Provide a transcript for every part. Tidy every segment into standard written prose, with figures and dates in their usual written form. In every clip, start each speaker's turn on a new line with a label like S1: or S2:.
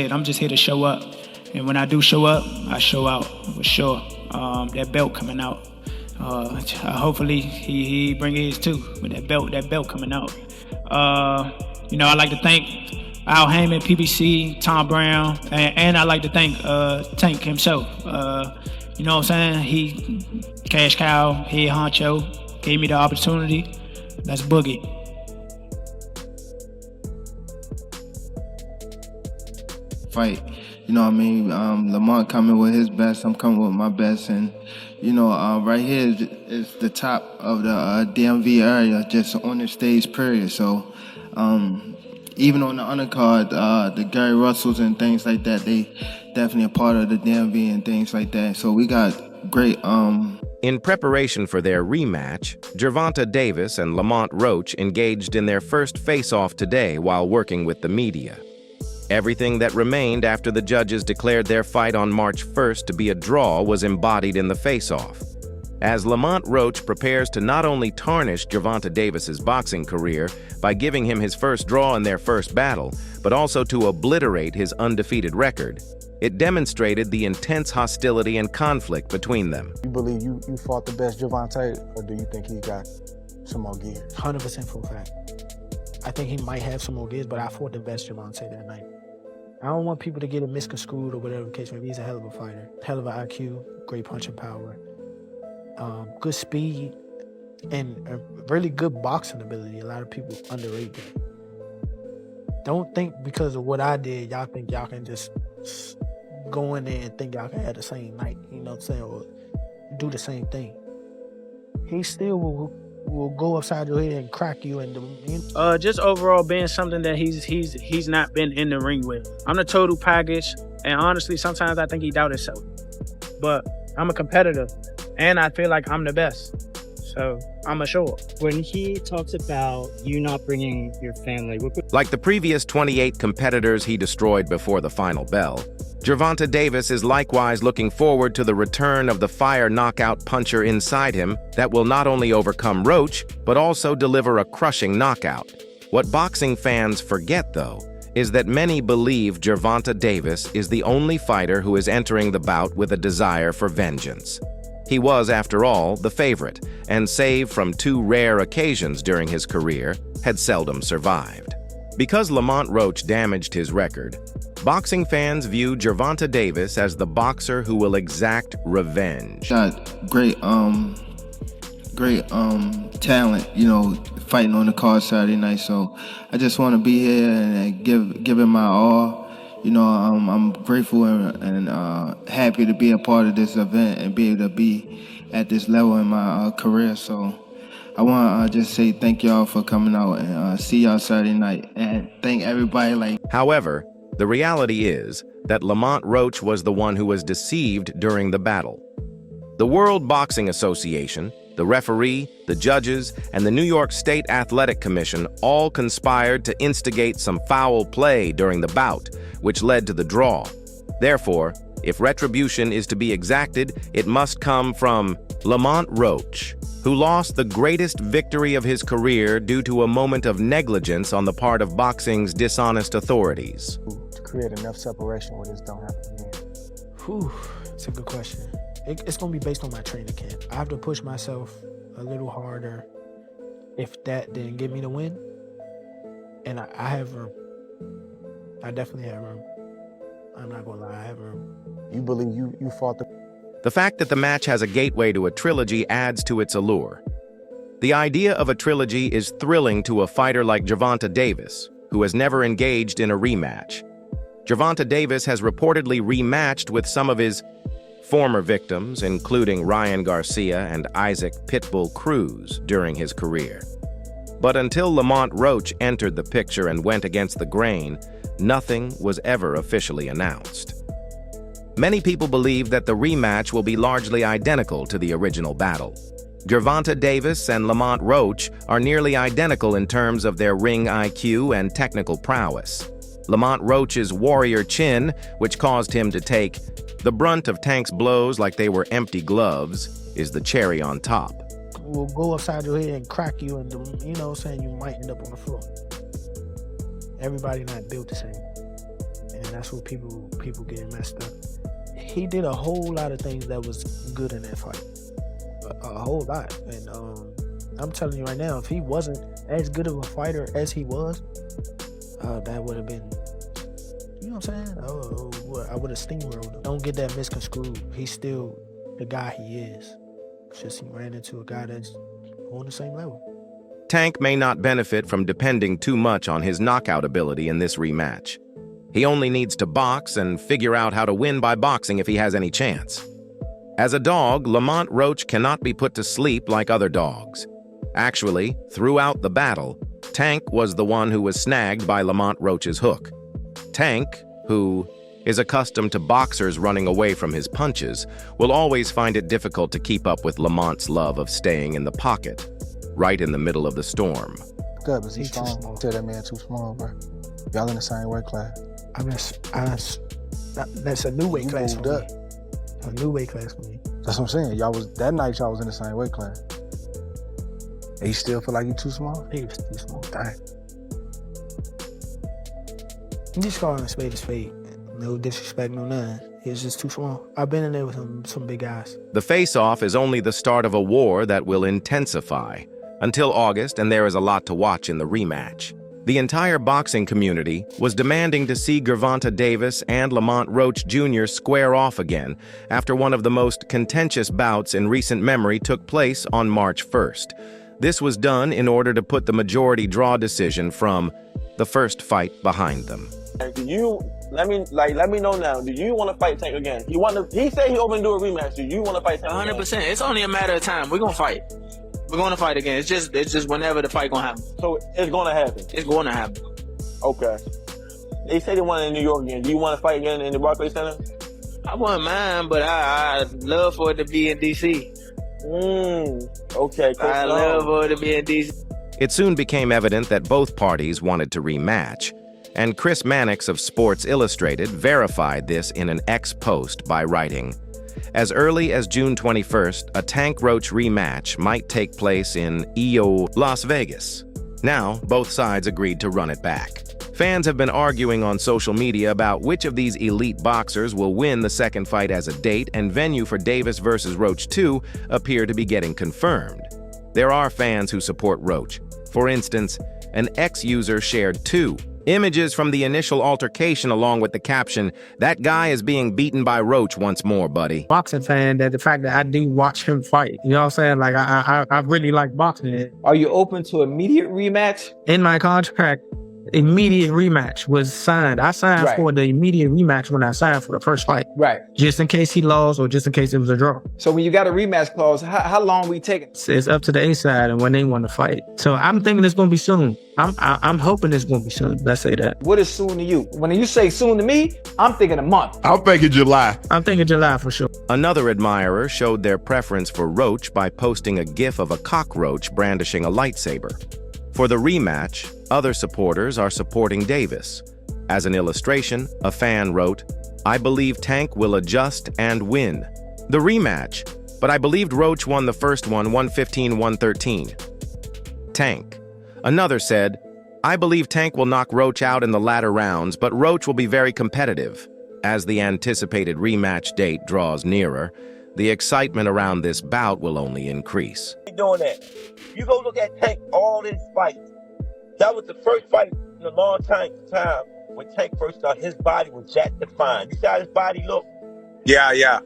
S1: I'm just here to show up. And when I do show up, I show out for sure. That belt coming out. Hopefully he bring his too. With that belt coming out. I like to thank Al Heyman, PBC, Tom Brown, and I like to thank Tank himself. You know what I'm saying? He cash cow, head honcho, gave me the opportunity. Let's boogie.
S2: Fight. You know what I mean? Lamont coming with his best, I'm coming with my best, and right here is the top of the DMV area, just on the stage period. So even on the undercard, the Gary Russells and things like that, they definitely a part of the DMV and things like that. So we got great.
S3: In preparation for their rematch, Gervonta Davis and Lamont Roach engaged in their first face-off today while working with the media. Everything that remained after the judges declared their fight on March 1st to be a draw was embodied in the face-off. As Lamont Roach prepares to not only tarnish Gervonta Davis's boxing career by giving him his first draw in their first battle, but also to obliterate his undefeated record, it demonstrated the intense hostility and conflict between them.
S4: You believe you fought the best Gervonta, or do you think he got some more gears?
S5: 100% full fact. I think he might have some more gears, but I fought the best Gervonta that night. I don't want people to get it misconstrued or whatever the case may be. He's a hell of a fighter, hell of an IQ, great punching power, good speed, and a really good boxing ability. A lot of people underrate that. Don't think because of what I did, y'all think y'all can just go in there and think y'all can have the same night, you know what I'm saying, or do the same thing. He still will go upside your head and crack you. And
S1: just overall being something that he's not been in the ring with. I'm the total package, and honestly, sometimes I think he doubts himself. But I'm a competitor, and I feel like I'm the best. So I'm a show up.
S6: When he talks about you not bringing your family,
S3: like the previous 28 competitors he destroyed before the final bell, Gervonta Davis is likewise looking forward to the return of the fire knockout puncher inside him that will not only overcome Roach, but also deliver a crushing knockout. What boxing fans forget, though, is that many believe Gervonta Davis is the only fighter who is entering the bout with a desire for vengeance. He was, after all, the favorite, and save from 2 rare occasions during his career, had seldom survived. Because Lamont Roach damaged his record, boxing fans view Gervonta Davis as the boxer who will exact revenge.
S2: Got great talent, fighting on the card Saturday night. So I just want to be here and give it my all. I'm grateful and happy to be a part of this event and be able to be at this level in my career. So I want to just say thank y'all for coming out and see y'all Saturday night, and thank everybody.
S3: However, the reality is that Lamont Roach was the one who was deceived during the battle. The World Boxing Association, the referee, the judges, and the New York State Athletic Commission all conspired to instigate some foul play during the bout, which led to the draw. Therefore, if retribution is to be exacted, it must come from Lamont Roach, who lost the greatest victory of his career due to a moment of negligence on the part of boxing's dishonest authorities.
S4: To create enough separation where this don't happen again.
S5: Whew, it's a good question. It's going to be based on my training camp. I have to push myself a little harder if that didn't give me the win. And I have room. I definitely have room. I'm not going to lie, I have room.
S4: You believe you fought
S3: The fact that the match has a gateway to a trilogy adds to its allure. The idea of a trilogy is thrilling to a fighter like Gervonta Davis, who has never engaged in a rematch. Gervonta Davis has reportedly rematched with some of his former victims, including Ryan Garcia and Isaac Pitbull Cruz, during his career. But until Lamont Roach entered the picture and went against the grain, nothing was ever officially announced. Many people believe that the rematch will be largely identical to the original battle. Gervonta Davis and Lamont Roach are nearly identical in terms of their ring IQ and technical prowess. Lamont Roach's warrior chin, which caused him to take the brunt of Tank's blows like they were empty gloves, is the cherry on top.
S5: Will go upside your head and crack you, and you might end up on the floor. Everybody not built the same. And man. That's what people getting messed up. He did a whole lot of things that was good in that fight. A whole lot. And I'm telling you right now, if he wasn't as good of a fighter as he was, that would have been, you know what I'm saying? I would have steamrolled him. Don't get that misconstrued. He's still the guy he is. It's just he ran into a guy that's on the same level.
S3: Tank may not benefit from depending too much on his knockout ability in this rematch. He only needs to box and figure out how to win by boxing if he has any chance. As a dog, Lamont Roach cannot be put to sleep like other dogs. Actually, throughout the battle, Tank was the one who was snagged by Lamont Roach's hook. Tank, who is accustomed to boxers running away from his punches, will always find it difficult to keep up with Lamont's love of staying in the pocket, right in the middle of the storm.
S4: Good, but
S5: He's too
S4: strong.
S5: small.
S4: Tell that man too small, bro. Y'all in the same weight class.
S5: I mean, that's a new weight
S4: You
S5: class for
S4: moved
S5: me.
S4: up.
S5: A new weight class for me.
S4: That's what I'm saying. That night y'all was in the same weight class. And you still feel like you too small?
S5: He was too small.
S4: Dang.
S5: You just call him a spade. No disrespect, no none. He was just too small. I've been in there with some big guys.
S3: The face-off is only the start of a war that will intensify until August, and there is a lot to watch in the rematch. The entire boxing community was demanding to see Gervonta Davis and Lamont Roach Jr. square off again after one of the most contentious bouts in recent memory took place on March 1st. This was done in order to put the majority draw decision from the first fight behind them.
S7: Do you let me know now? Do you want to fight Tank again? He said he open to do a rematch. Do you want to fight Tank?
S8: 100%. It's only a matter of time. We're gonna fight. We're gonna fight again. It's just whenever the fight gonna happen.
S7: So it's gonna happen.
S8: It's gonna happen.
S7: Okay. They say they want it in New York again. Do you want to fight again in the Barclays Center?
S8: I wouldn't mind, but I'd love for it to be in DC.
S7: Okay. Cool.
S8: I'd love for it to be in DC.
S3: It soon became evident that both parties wanted to rematch, and Chris Mannix of Sports Illustrated verified this in an X post by writing, "As early as June 21st, a Tank Roach rematch might take place in Las Vegas." Now, both sides agreed to run it back. Fans have been arguing on social media about which of these elite boxers will win the second fight, as a date and venue for Davis versus Roach 2 appear to be getting confirmed. There are fans who support Roach. For instance, an X-user shared 2 images from the initial altercation along with the caption, "That guy is being beaten by Roach once more, buddy."
S9: Boxing fan, that the fact that I do watch him fight, you know what I'm saying? Like, I really like boxing.
S10: Are you open to immediate rematch?
S9: In my contract, immediate rematch was signed. I signed
S10: Right.
S9: for the immediate rematch when I signed for the first fight.
S10: Right.
S9: Just in case he lost or just in case it was a draw.
S10: So when you got a rematch clause, how long we taking?
S9: It's up to the A side and when they want to fight. So I'm thinking it's going to be soon. I'm hoping it's going to be soon. Let's say that.
S10: What is soon to you? When you say soon to me, I'm thinking a month.
S11: I'm thinking July.
S9: I'm thinking July for sure.
S3: Another admirer showed their preference for Roach by posting a gif of a cockroach brandishing a lightsaber. For the rematch, other supporters are supporting Davis. As an illustration, a fan wrote, "I believe Tank will adjust and win the rematch, but I believed Roach won the first one 115-113. Tank." Another said, "I believe Tank will knock Roach out in the latter rounds, but Roach will be very competitive." As the anticipated rematch date draws nearer, the excitement around this bout will only increase.
S7: Doing that. You go look at Tank, all his fights. That was the first fight in a long time when Tank first started. His body was jacked defined. You see how his body looked?
S11: Yeah.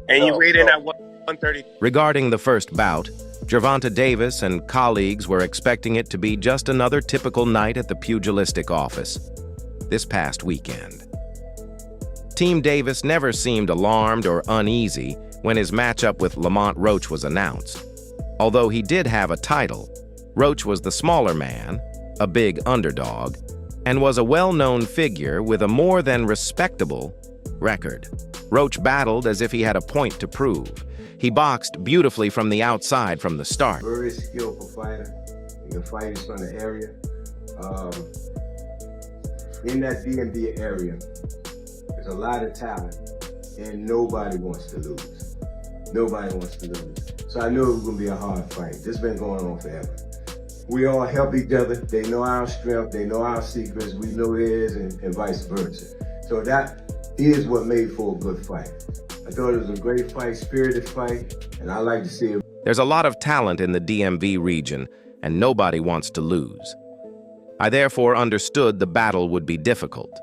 S11: And you weighed in at 130.
S3: Regarding the first bout, Gervonta Davis and colleagues were expecting it to be just another typical night at the pugilistic office this past weekend. Team Davis never seemed alarmed or uneasy when his matchup with Lamont Roach was announced. Although he did have a title, Roach was the smaller man, a big underdog, and was a well-known figure with a more than respectable record. Roach battled as if he had a point to prove. He boxed beautifully from the outside from the start.
S12: Very skillful fighter. He can fight from the area. In that DMV area, there's a lot of talent, and nobody wants to lose. Nobody wants to lose. So I knew it was going to be a hard fight. This has been going on forever. we all help each other. They know our strength, they know our secrets, we know theirs, and vice versa. So that is what made for a good fight. I thought it was a great fight, spirited fight, and I like to see it.
S3: There's a lot of talent in the DMV region, and nobody wants to lose. I therefore understood the battle would be difficult.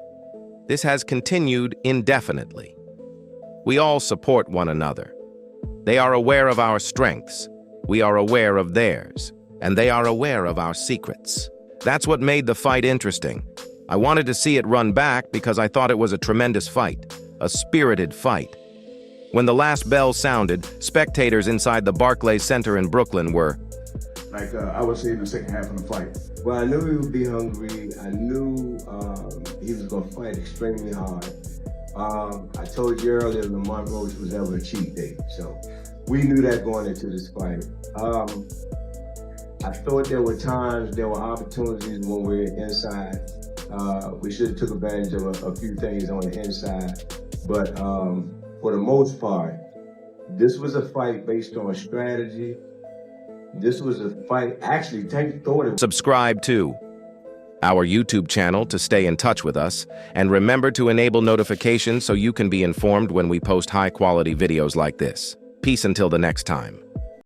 S3: This has continued indefinitely. We all support one another. They are aware of our strengths. We are aware of theirs. And they are aware of our secrets. That's what made the fight interesting. I wanted to see it run back because I thought it was a tremendous fight, a spirited fight. When the last bell sounded, spectators inside the Barclays Center in Brooklyn were,
S12: I would say in the second half of the fight. Well, I knew he would be hungry. I knew he was going to fight extremely hard. I told you earlier Lamont Roach was ever a cheat day. So we knew that going into this fight. I thought there were times, there were opportunities when we were inside. We should have took advantage of a few things on the inside. But for the most part, this was a fight based on strategy. This was a fight, actually, Tank thought it.
S3: Subscribe to our YouTube channel to stay in touch with us, and remember to enable notifications so you can be informed when we post high-quality videos like this. Peace until the next time.